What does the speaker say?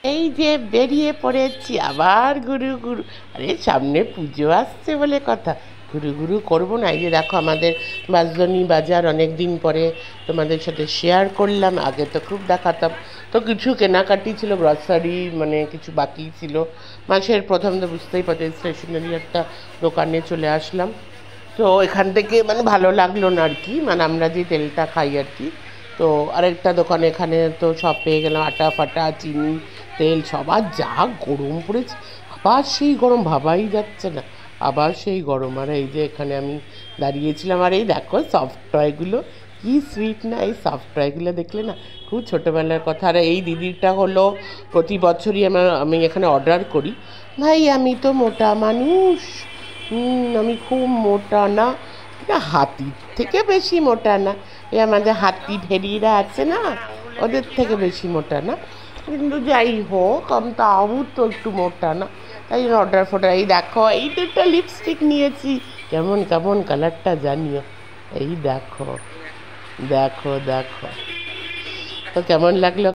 এই যে বেরিয়ে পড়েছি আবার গুরু গুরু। আরে সামনে পুজো আসছে বলে কথা, গুরু গুরু করবো না? এই যে দেখো আমাদের বাঁশদ্রোণী বাজার, অনেক দিন পরে তোমাদের সাথে শেয়ার করলাম। আগে তো খুব দেখাতাম। তো কিছু কেনাকাটি ছিল, গ্রসারি, মানে কিছু বাকি ছিল। মাসের প্রথম তো বুঝতেই পারছি, স্টেশনারি একটা দোকানে চলে আসলাম। তো এখান থেকে মানে ভালো লাগলো না আর কি, মানে আমরা যে তেলটা খাই আর কি। তো আরেকটা দোকানে, এখানে তো সব পেয়ে গেলাম, আটা ফাটা, চিনি, তেল সব। আর যা গরম পড়েছে, আবার সেই গরম, ভাবাই যাচ্ছে না। আবার সেই গরম। আর এই যে এখানে আমি দাঁড়িয়েছিলাম, আর এই দেখো সফট টয়গুলো, কি সুইট না! এই সফট টয়গুলো দেখলে না খুব ছোটোবেলার কথা। আর এই দিদিরটা হলো প্রতি বছরই আমি এখানে অর্ডার করি। ভাই আমি তো মোটা মানুষ, আমি খুব মোটা না, না হাতির থেকে বেশি মোটা না। এই আমাদের হাতি ভেড়িরা আছে না, ওদের থেকে বেশি মোটা না। কিন্তু যাই হোক, আমি তাও তো একটু মোটা না। তাই অর্ডার ফর্ডার। এই দেখো, এই দুটো লিপস্টিক নিয়েছি। কেমন কেমন কালারটা জানিও। এই দেখো, দেখো দেখো, তো কেমন লাগলো